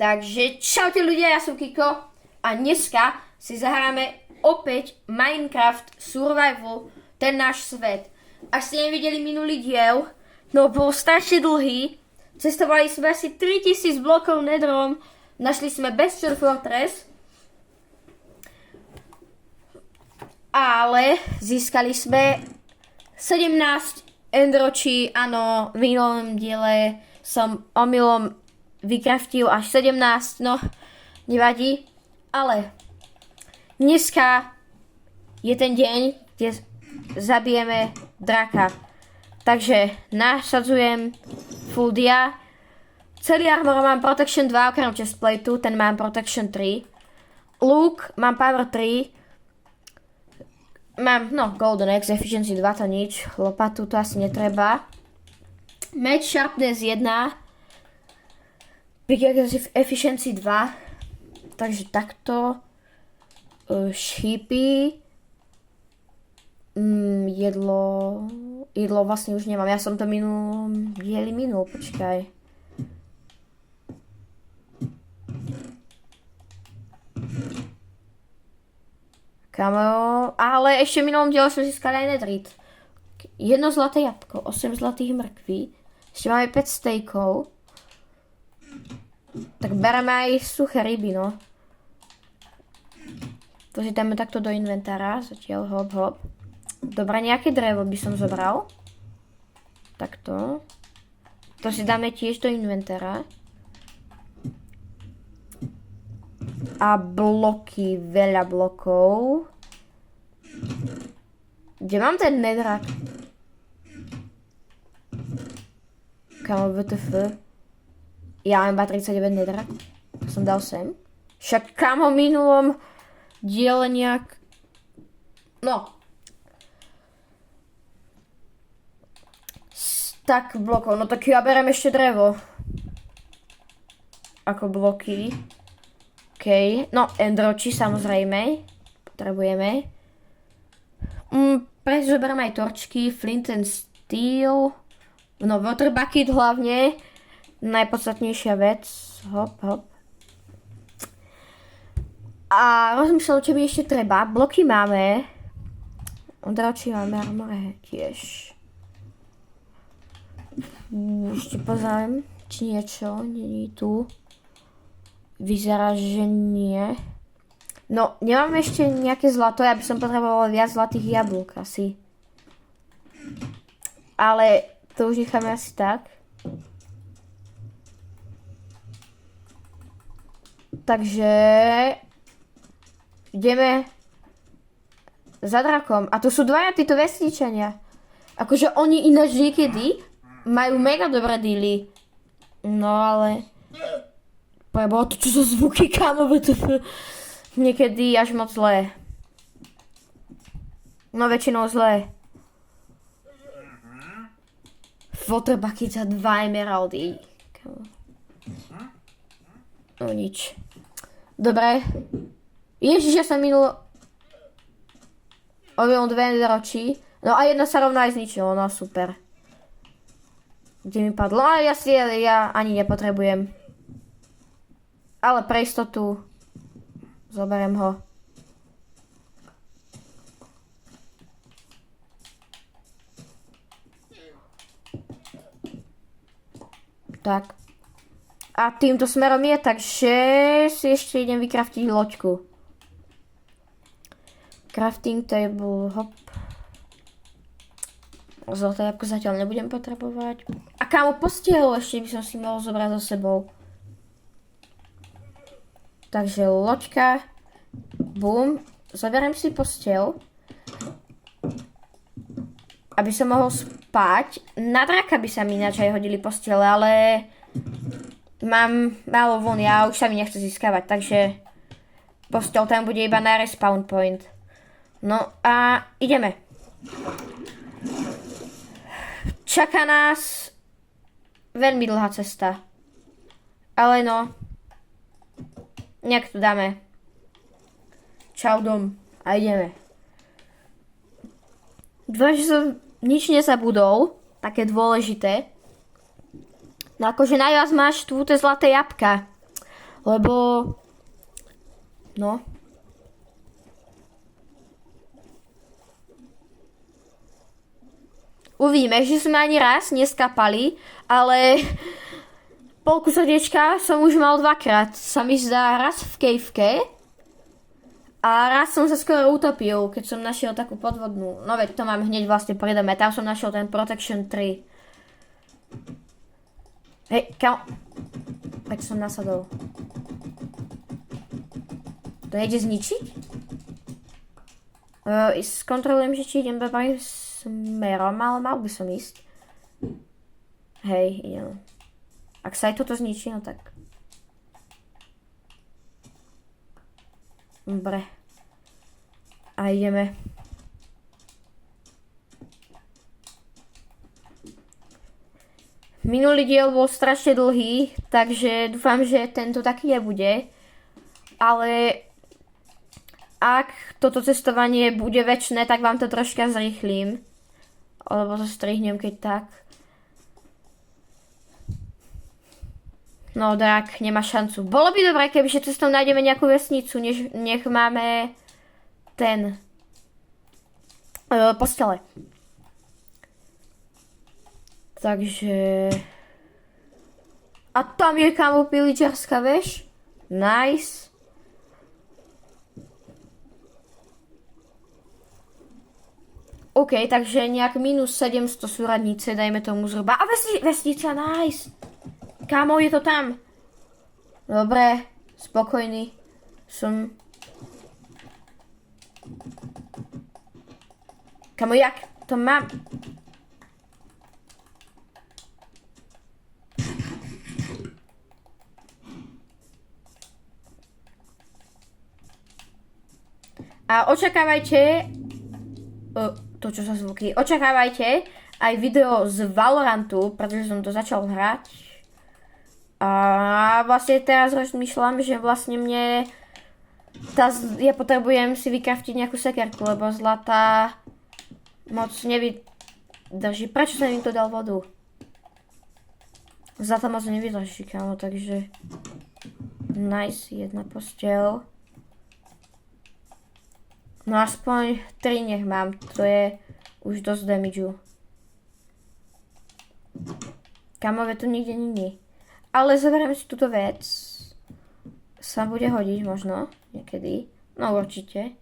Takže čaute ľudia, ja som Kiko a dneska si zahráme opäť Minecraft Survival, ten náš svet. Ak ste nevideli minulý diel, no bol strašne dlhý, cestovali sme asi 3000 blokov nedrom, našli sme Bastion Fortress, ale získali sme 17 enderočí, áno, v minulom diele som omylom vykraftil až 17, no nevadí, ale dneska je ten deň, kde zabijeme draka. Takže nasadzujem full dia. Celý armor mám Protection 2, okrem chestplate, ten mám Protection 3. Lúk mám Power 3. Mám, Golden Axe, Efficiency 2, to nič. Lopatu to asi netreba. Meč Sharpness 1. Big Efficiency 2. Takže takto. Šípy. Jedlo vlastne už nemám. Ja som to minul, počkaj. Kameo. Ale ešte v minulom diele sme získali aj netrit. 1 zlaté jabko, 8 zlatých mrkví. Ešte máme 5 steakov. Tak bereme aj suché ryby, no. To si dáme takto do inventára. Zatiaľ hop. Dobre, nejaké drevo by som zobral. Takto. To si dáme tiež do inventára. A bloky, veľa blokov. Kde mám ten nedrak? Kamo, WTF. Ja mám iba 39 nedrak. To som dal sem. Však kamo minulom diele nejak... No. Stack blokov. No tak ja berem ešte drevo. Ako bloky. OK. No, enderoči samozrejme. Potrebujeme. Prečo berem aj torčky. Flint and steel. No, water bucket hlavne. Najpodstatnejšia vec. Hop. A rozmýšľam, čo mi ešte treba. Bloky máme. Enderoči máme, armore tiež. Ešte pozriem, či niečo nie je tu. Vyzerá, že nie. No, nemám ešte nejaké zlato, ja by som potrebovala viac zlatých jablok asi. Ale to už necháme asi tak. Takže ideme za drakom. A tu sú dvaja títo vesničania. Akože oni ináč niekedy majú mega dobré dealy. No ale... Preboha, to čo za zvuky, kámo, niekedy až moc zlé. No väčšinou zlé. Water bucket za 2 emeraldy. No nič. Dobre. Ježiš, ja som minul... Objel 2 enderočí. No a jedna sa rovno aj zničilo, no super. Kde mi padlo? No ja ani nepotrebujem. Ale pre istotu zoberiem ho. Tak. A týmto smerom je, takže si ešte idem vykraftiť loďku. Crafting table, hop. Zlaté jabko zatiaľ nebudem potrebovať. A kámo, postiel ešte by som si mohol zobrať so sebou. Takže loďka. Bum. Zoberiem si postiel. Aby som mohol spať. Na draka by sa mi ináč aj hodili postele, ale... Mám málo vlny a už sa mi nechce získavať, takže... Postiel tam bude iba na respawn point. No a ideme. Čaká nás veľmi dlhá cesta. Ale no. Nejak to dáme. Čau dom. A ideme. Dúfam, že som nič nezabudol. Také dôležité. No akože najviac máš tu tie zlaté jabka. Lebo... No. Uvidíme, že sme ani raz neskapali, ale polku srdiečka som už mal dvakrát. Sa mi zdá raz v kejvke a raz som sa skoro utopil, keď som našiel takú podvodnú. No veď to mám hneď vlastne pridame. Tam som našiel ten Protection 3. Hej, kam... Tak som nasadol. To nejde zničiť? Skontrolujem, že či idem dobrým smerom, ale mal by som ísť. Hej, idem. Ak sa aj toto zničí, no tak... Dobre. A ideme. Minulý diel bol strašne dlhý, takže dúfam, že tento taký nebude. Ale ak toto cestovanie bude väčšie, tak vám to troška zrýchlím. Alebo to strihnem, keď tak. No, drak, nemá šancu. Bolo by dobré, kebyže cestou nájdeme nejakú vesnicu, nech máme ten postele. Takže... A tam je kámo piličarská veš. Nice. OK, takže nejak minus 700 sú radnice, dajme tomu zhruba. A vesnica, nice. Kámo, je to tam. Dobre, spokojný som. Kámo, jak to mám? A očakávajte... to, čo sa zvuky. Očakávajte aj video z Valorantu, pretože som to začal hrať. A vlastne teraz rozmýšľam, že vlastne mne... ja potrebujem si vykraftiť nejakú sekerku, lebo zlatá moc nevydrží. Prečo som im to dal vodu? Zlatá moc nevydrží, kámo, takže... Nice, jedna posteľ. No aspoň 3 nech mám, to je už dosť damageu. Kamove to nikde není. Ale zoberieme si túto vec. Sa bude hodiť možno, niekedy. No určite.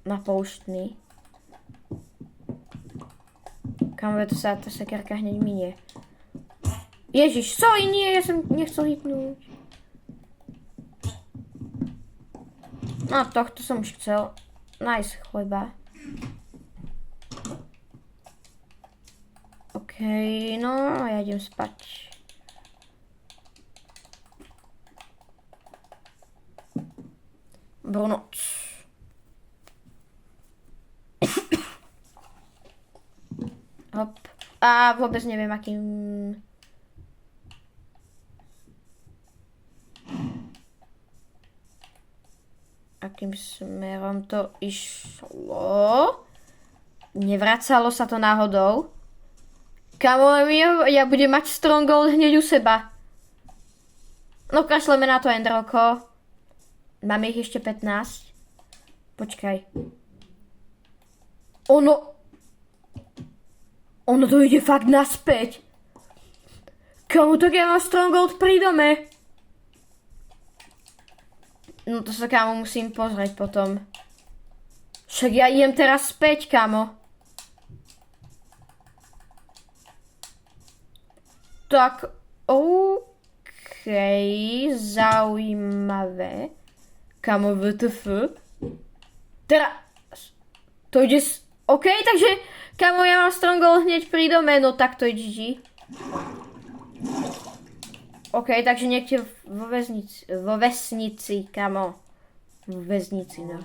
Na pouštný. Kamove to sa tá sekerka hneď minie. Ježiš, sorry, nie, ja som nechcel hitnúť. No, tohto som už chcel. Nice, chleba. OK, no, ja idem spať. Brunoc. Hop. A vôbec neviem, akým smerom to išlo. Nevracalo sa to náhodou. Kamo, ja budem mať stronghold hneď u seba. No kašleme na to, Endroko. Máme ich ešte 15. Počkaj. Ono to ide fakt naspäť. Kamo, tak ja mám stronghold pri dome. No to sa, kámo, musím pozrieť potom. Však ja idem teraz späť, kámo. Tak, OK, zaujímavé. Kámo, WTF. Teraz, to ide OK, takže, kámo, ja mám stronghold hneď pri dome, no tak to je GG. OK, takže niekde vo vesnici, kamo. Vo vesnici, no.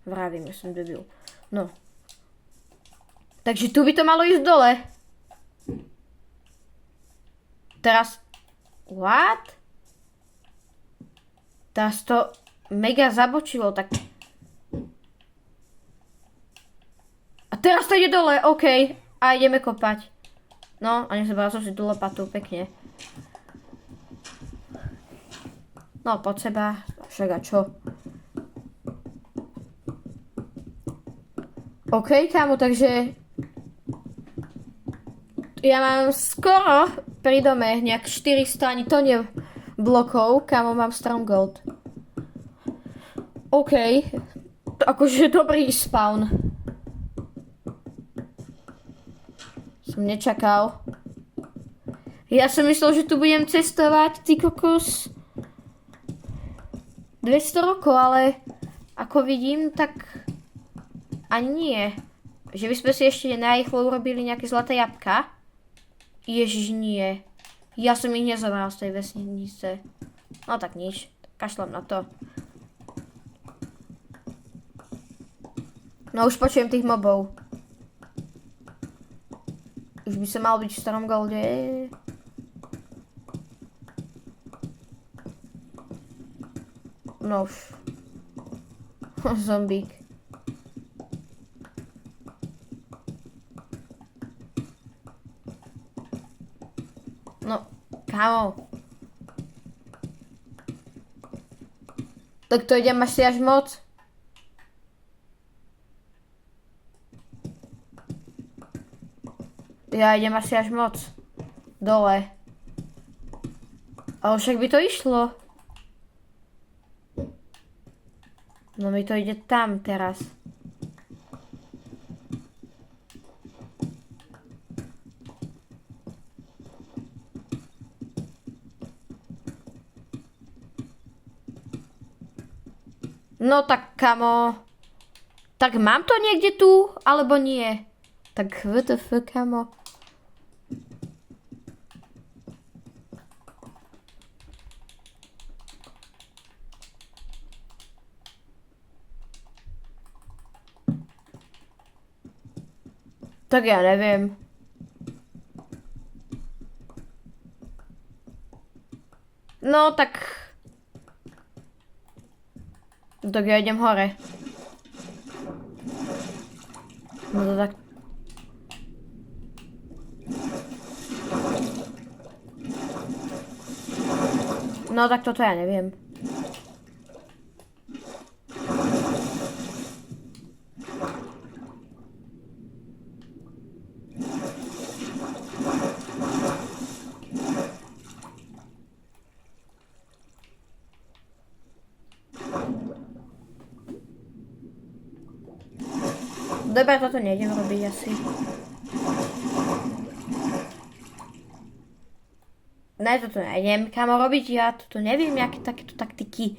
Vravím, ja som debil. No. Takže tu by to malo ísť dole. Teraz... What? Teraz to mega zabočilo, tak... A teraz to ide dole, OK. A ideme kopať. No, a nezobral som si tú lopatu, pekne. No, pod seba, však a čo? OK, kámo, takže ja mám skoro pri dome nejak 400, ani to nie blokov, kámo, mám Stronghold. OK, akože dobrý spawn. Som nečakal. Ja som myslel, že tu budem cestovať, ty kokos, 200 rokov, ale ako vidím, tak ani nie. Že by sme si ešte najrýchlo urobili nejaké zlaté jabka. Ježiš, nie. Ja som ich nezobral z tej vesnice. No tak nič, kašlem na to. No už počujem tých mobov. Už by sa mal byť v starom golde. No už. Zombík. No, kámo. Tak to idem asi až moc. Ja idem asi až moc. Dole. Ale však by to išlo. No mi to ide tam teraz. No tak kamo. Tak mám to niekde tu, alebo nie? Tak WTF, kamo. Tak ja neviem. No tak... Tak ja idem hore. No to tak... No tak toto ja neviem. Dobre, toto nejdem robiť asi. Ne, toto nejdem kamo robiť, ja toto neviem, aké takéto taktiky.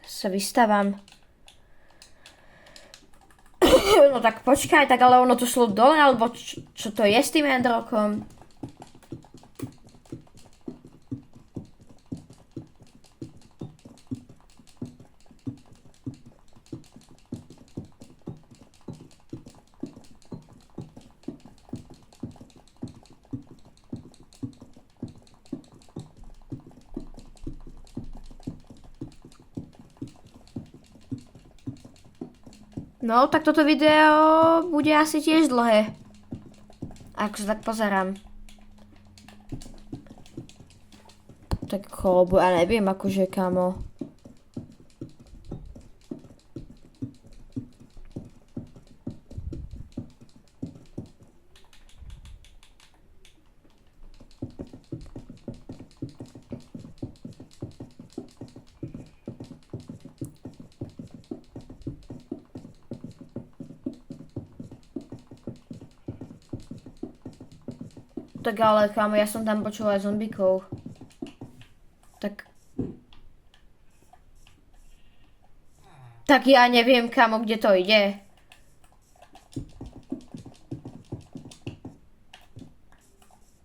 Sa vystávam. No tak počkaj, tak ale ono to šlo dole, alebo čo to je s tým endrokom? No, tak toto video bude asi tiež dlhé. Ako sa tak pozerám. Tak lebo ja neviem, akože kamo. Tak ale kámo, ja som tam počul aj zombíkov. Tak... Tak ja neviem, kámo, kde to ide.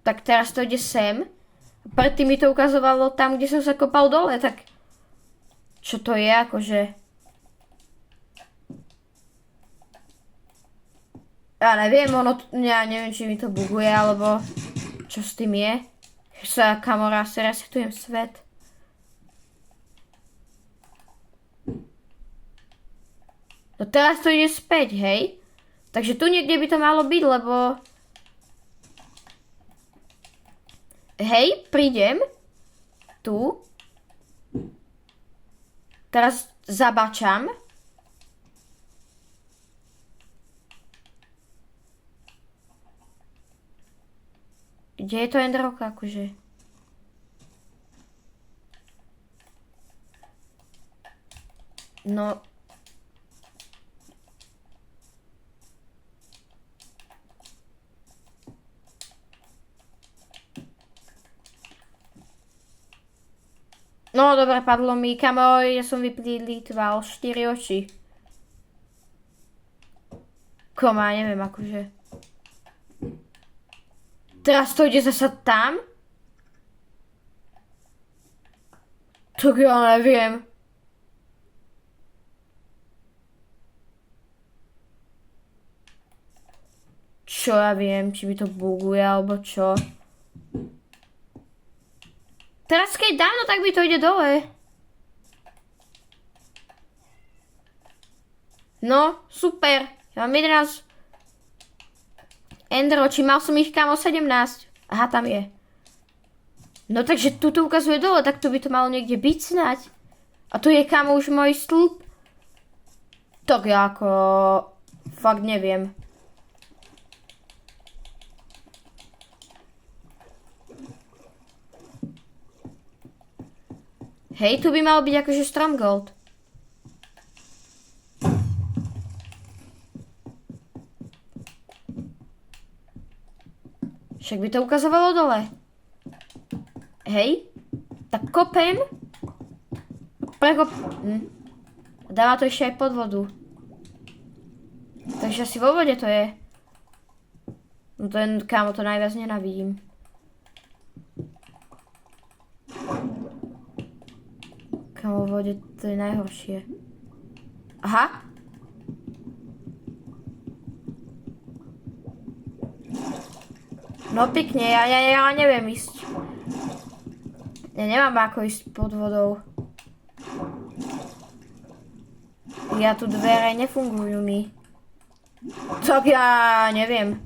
Tak teraz to ide sem. Predtým mi to ukazovalo tam, kde som sa kopal dole, tak... Čo to je, akože... Ja neviem, ja neviem, či mi to buguje, alebo... Čo s tým je? Sa kamera, si resetujem svet. No teraz to ide späť, hej? Takže tu niekde by to malo byť, lebo... Hej, prídem. Tu. Teraz zabačam. Kde je to Enderok, akože? No... No, dobre, padlo mi, kamo, ja som vyplýtval 4 oči. Koma, neviem, akože. Teraz to ide zasa tam? Tak ja neviem. Čo ja viem, či by to buguje, alebo čo. Teraz keď dám, no tak by to ide dole. No, super. Ja mám 11 enderočí, mal som ich kamo 17. Aha, tam je. No takže tu to ukazuje dole, tak to by to malo niekde byť snať. A tu je kamo už môj stĺp. Tak ja ako... Fakt neviem. Hej, tu by malo byť akože Stronghold. Však by to ukazovalo dole. Hej. Tak kopem. Dáva to ešte aj pod vodu. Takže asi vo vode to je. No to je, kámo, to najviac nenávidím. Kámo, vo vode to je najhoršie. Aha. No pekne, ja neviem ísť. Ja nemám ako ísť pod vodou. Ja tu dvere nefungujú mi. Tak ja neviem.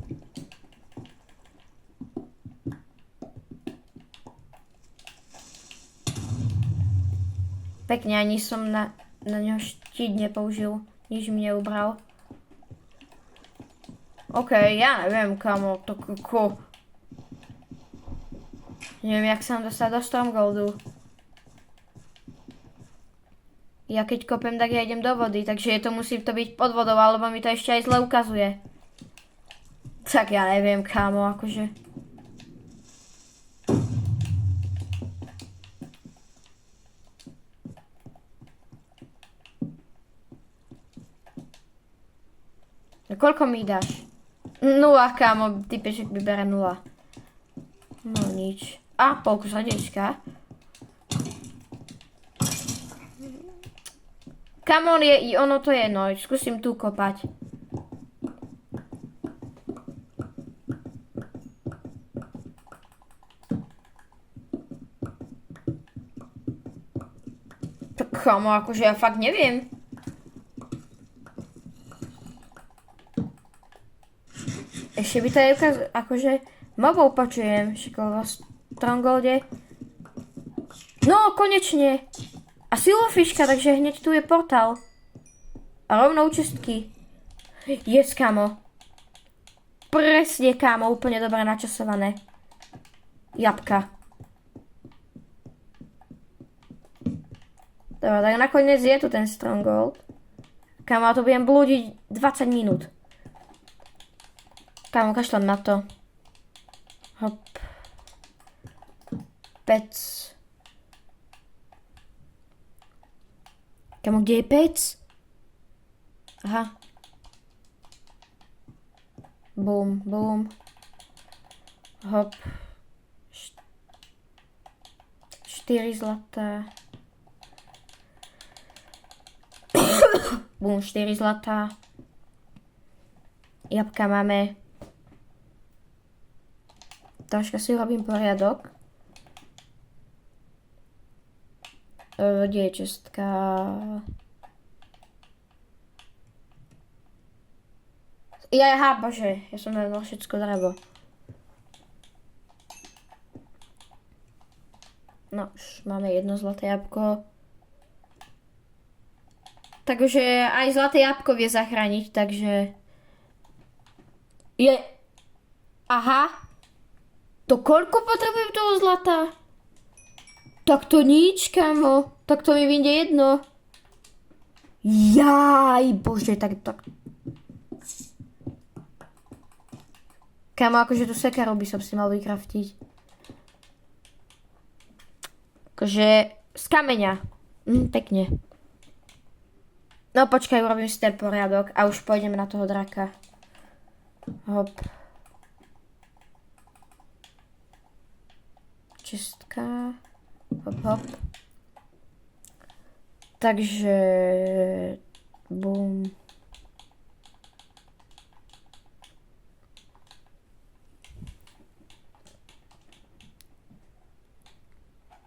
Pekne, ani som na neho štít nepoužil. Nič mi neubral. OK, ja neviem, kamo, to koko. Neviem, jak sa nám dostať do Strongholdu. Ja keď kopem, tak ja idem do vody, takže to musí to byť pod vodou, alebo mi to ešte aj zle ukazuje. Tak ja neviem, kámo, akože. Koľko mi dáš? 0, kámo, typeček vybere 0. No nič. A, polku srdiečka. Come on, ono to je, no, skúsim tu kopať. Tak kamo, akože ja fakt neviem. Ešte by to je akože mobov počujem, šikovo Strongholde. No, konečne. A silofiška, takže hneď tu je portál. A rovno účestky. Yes, kámo. Presne, kámo, úplne dobre načasované. Jabka. Dobre, tak nakoniec je tu ten Stronghold. Kámo, a to budem blúdiť 20 minút. Kámo, kašľam na to. Hop. Pec. Kámo, kde je pec? Aha. Bum, bum. Hop. 4 zlatá. Bum, 4 zlatá. Jabka máme. Troška si robím poriadok. Kde je čestka? Aha, bože, ja som dal všetko drevo. No, už máme jedno zlaté jabko. Takže aj zlaté jabko vie zachrániť, takže... Aha. To koľko potrebujem toho zlata? Tak to nič, kamo. Tak to mi vyjde jedno. Jaj, bože, tak... Kamo, akože tu sekaru by som si mal vykraftiť. Akože z kameňa. Pekne. No počkaj, urobím si ten poriadok a už pôjdeme na toho draka. Hop. Čistka. Hop, hop. Takže... Bum.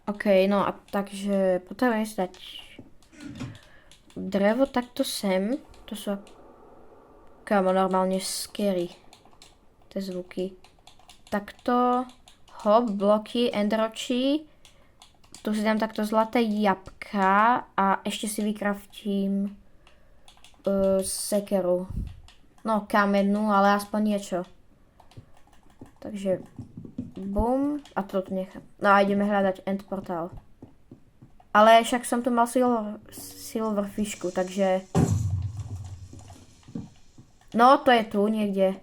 OK, no a takže potrebujem si dať drevo takto sem. To sú kámo normálne scary. Tie zvuky. Takto. Hop, bloky, enderoči. Tu si dám takto zlaté jabka a ešte si vykraftím sekeru. No, kamennú, ale aspoň niečo. Takže bum. A to tu nechám. No a ideme hľadať end portál. Ale však som tu mal silver fishku, takže... No, to je tu niekde.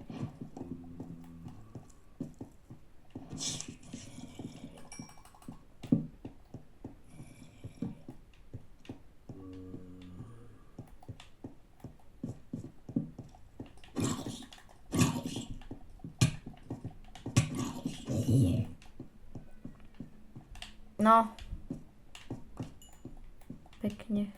No. Pekne.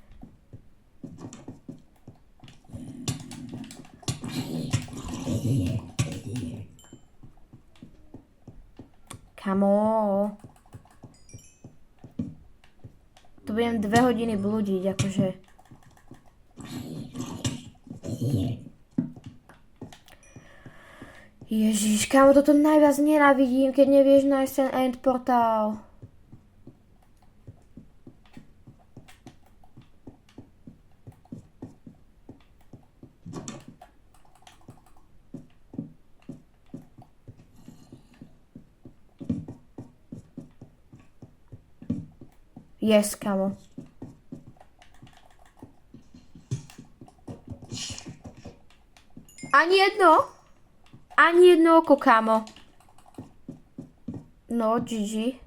Kamo. To budem 2 hodiny blúdiť, akože. Ježiš, kamo, toto najviac nenávidím, keď nevieš nájsť ten end portál. Yes, kamo. Ani jedno? Ani jedno oko, kamo. No, GG.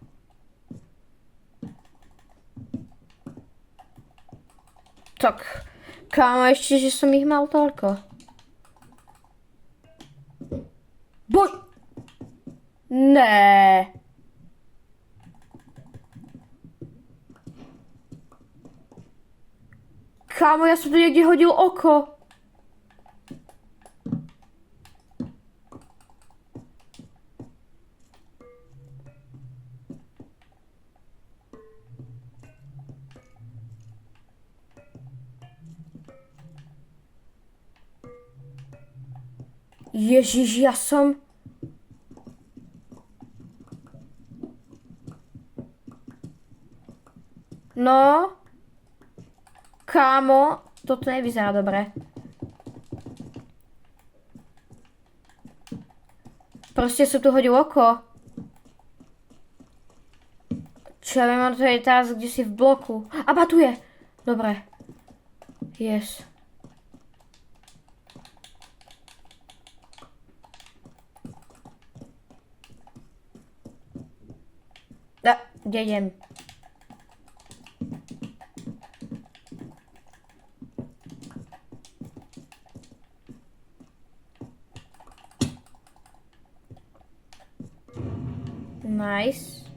Tak, kamo, ešte, že som ich mal toľko. Né. Kámo, ja som tu niekde hodil oko. Ježiš, ja som... No... Kámo, toto nevyzerá dobre. Proste som tu hodil oko. Čo ja viem, to je teraz, kde si v bloku. A batuje. Dobre. Yes. Kde idem? Nice.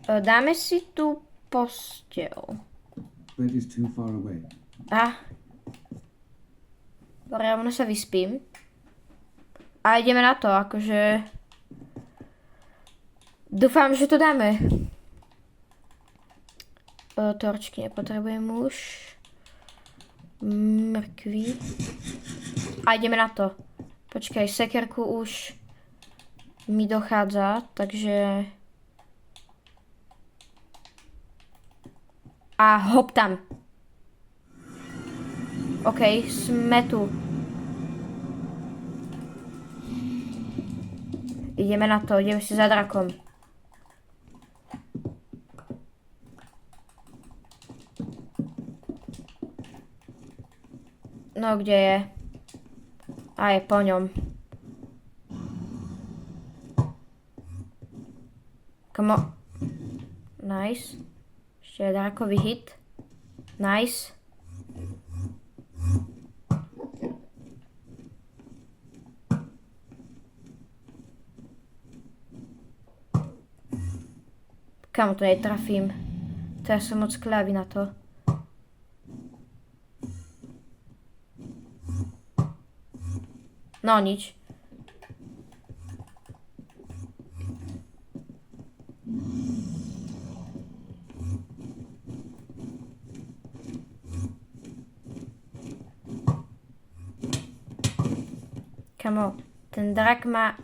Dáme si tu posteľ. Bed is too far away. Rovno sa vyspím. A ideme na to, akože... Dúfam, že to dáme. Torčky nepotrebujem už. Mrkvy. A ideme na to. Počkaj, sekerku už mi dochádza, takže... A hop tam. OK, sme tu. Ideme na to, ideme si za drakom. No, kde je? A je po ňom. Come on. Nice. Ešte je drakový hit. Nice. Kamo to netrafím. Teraz som moc kľavý na to. No nič. Kamo, ten drak má...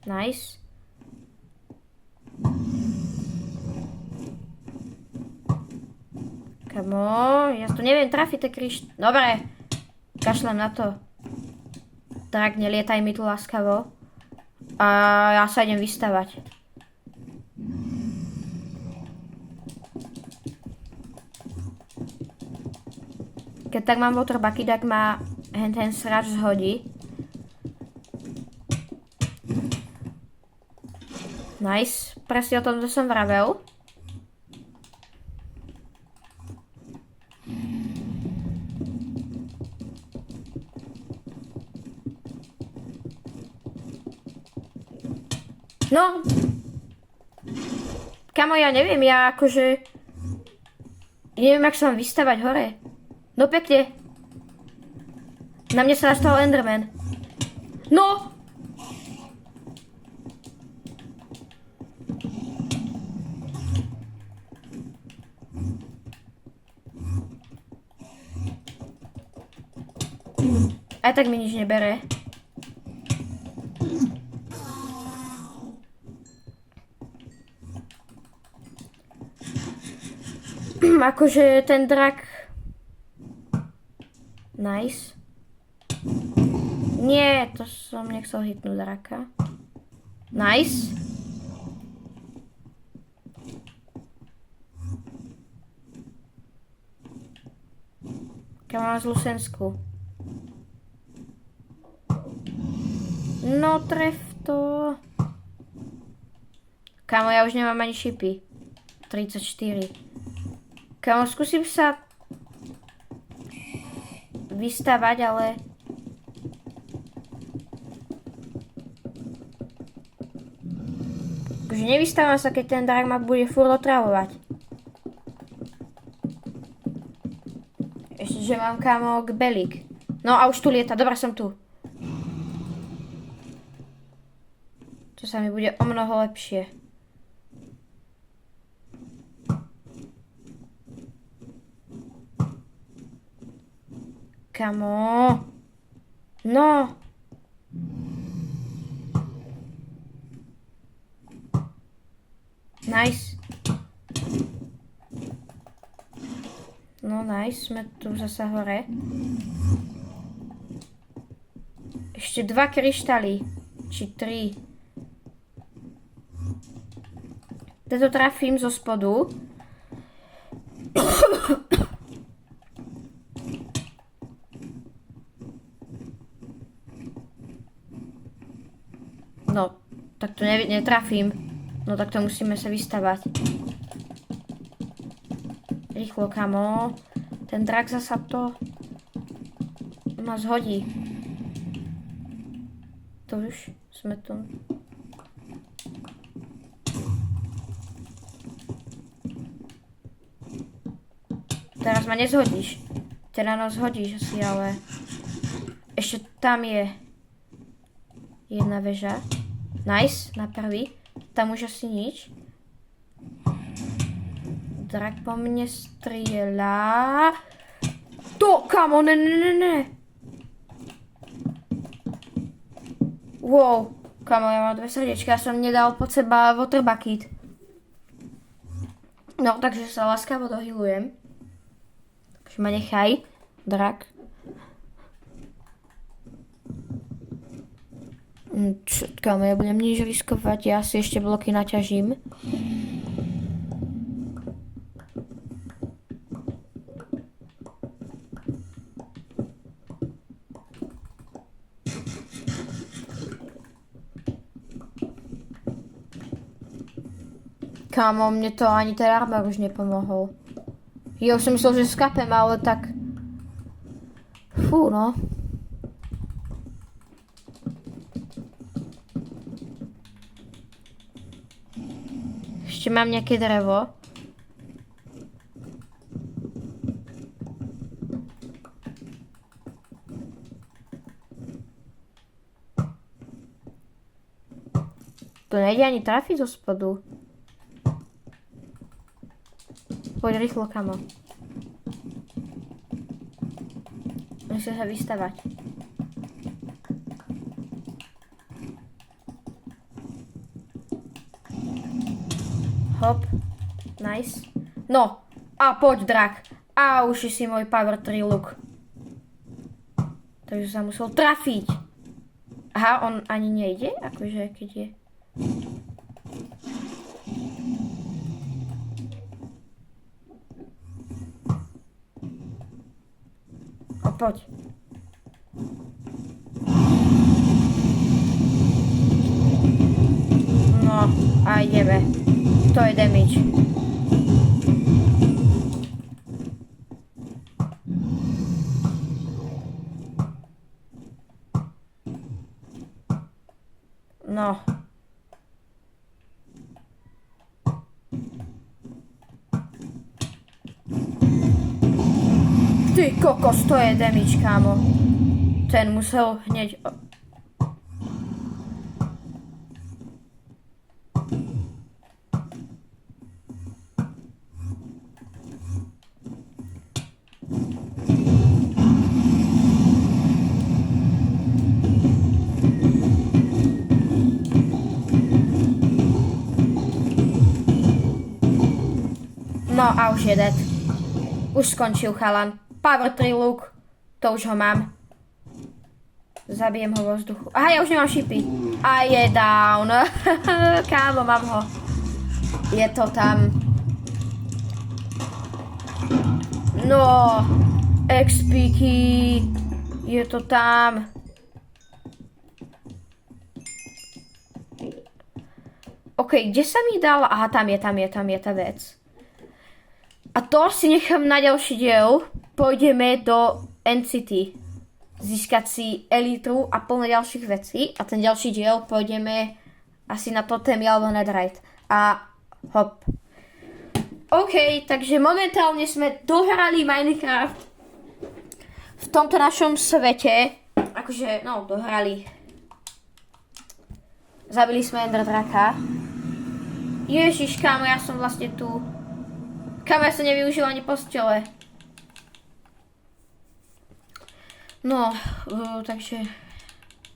Nice. Kamo, ja to neviem trafiť, tak Dobre. Kašlem na to. Drak, nelietaj mi tu láskavo. A ja sa idem vystavať. Keď tak mám waterbucky, tak ma ten srač zhodí. Nice. Presne o tom, čo som vravel. No. Kamo, ja neviem, ja akože... Neviem, jak sa mám vystavať hore. No pekne. Na mne sa nastal Enderman. No! Aj tak mi nič nebere. Akože ten drak... Nice. Nie, to som nechcel hitnúť draka. Nice. Keď mám zlú sensku. No, tref to. Kámo, ja už nemám ani šipy. 34. Kámo, skúsim sa vystavať, ale... Akože nevystávam sa, keď ten drak ma bude furt otravovať. Ešte, že mám, kámo, kbelík. No a už tu lieta, dobrá, som tu. To sa mi bude o mnoho lepšie. Kamo. No. Nice. No nice, sme tu zasa hore. Ešte 2 kryštály. Či 3. Tento trafím zo spodu. No, tak to netrafím. No tak to musíme sa vystavať. Rýchlo, kamo. Ten drak zasa to ma zhodí. To už sme tu. Teraz ma nezhodíš. Teda nás hodíš asi, ale... Ešte tam je... jedna väža. Nice, na prvý. Tam už asi nič. Drak po mne strieľa. To, kamo, ne. Wow, kamo, ja mám 2 srdiečka, ja som nedal pod seba water bucket. No, takže sa láskavo dohylujem. Takže ma nechaj, drak. Kamo, ja budem nič riskovať, ja si ešte bloky naťažím. Kámo, mne to ani ten armor už nepomohol. Ja už som myslel, že skapem, ale tak... Fú, no. Ešte mám nejaké drevo. To nejde ani trafiť zo spodu. Poď rýchlo, kamo. Musím sa vystavať. Hop. Nice. No. A poď, drak. A už si môj power 3 look. Takže sa musel trafiť. Aha, on ani nejde? Akože, keď je... Poď. No, a ideme. To je damage. No. Ty kokos, to je damage, kámo. Ten musel hneď... No a už je dead. Už skončil chalan. Power 3 look, to už ho mám. Zabijem ho vo vzduchu. Aha, ja už nemám šipy. A je down. Kámo, mám ho. Je to tam. No, XP-ky. Je to tam. OK, kde sa mi dala? Aha, tam je tá vec. A to si nechám na ďalší diel. Pôjdeme do NCT. Získať si elitru a plno ďalších vecí. A ten ďalší diel pôjdeme asi na totémy alebo netherite. A hop. OK, takže momentálne sme dohrali Minecraft v tomto našom svete. Akože, no, dohrali. Zabili sme Ender Draka. Ježiš, kámo, ja som vlastne tu. Kámo, ja som nevyužil ani postele. No, takže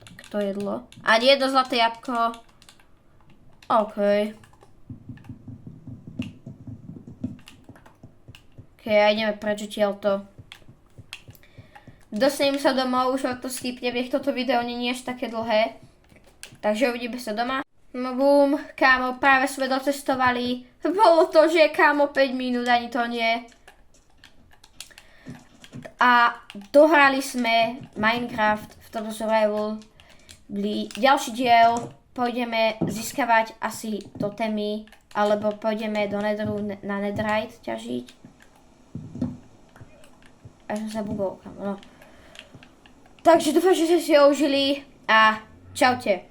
tak to jedlo. A jedno zlaté jabko. OK. OK, a ideme preč odtiaľto. Dostanem sa domov, už to skipnem, nech toto video nie je až také dlhé. Takže uvidíme sa doma. No bum, kámo, práve sme docestovali. Bolo to, že kámo 5 minút, ani to nie. A dohrali sme Minecraft v tomto survival. Ďalší diel pôjdeme získavať asi totémy, alebo pôjdeme do netheru na netherite ťažiť. A som sa bugol, kámo, no. Takže dúfam, že ste si ho užili a čaute.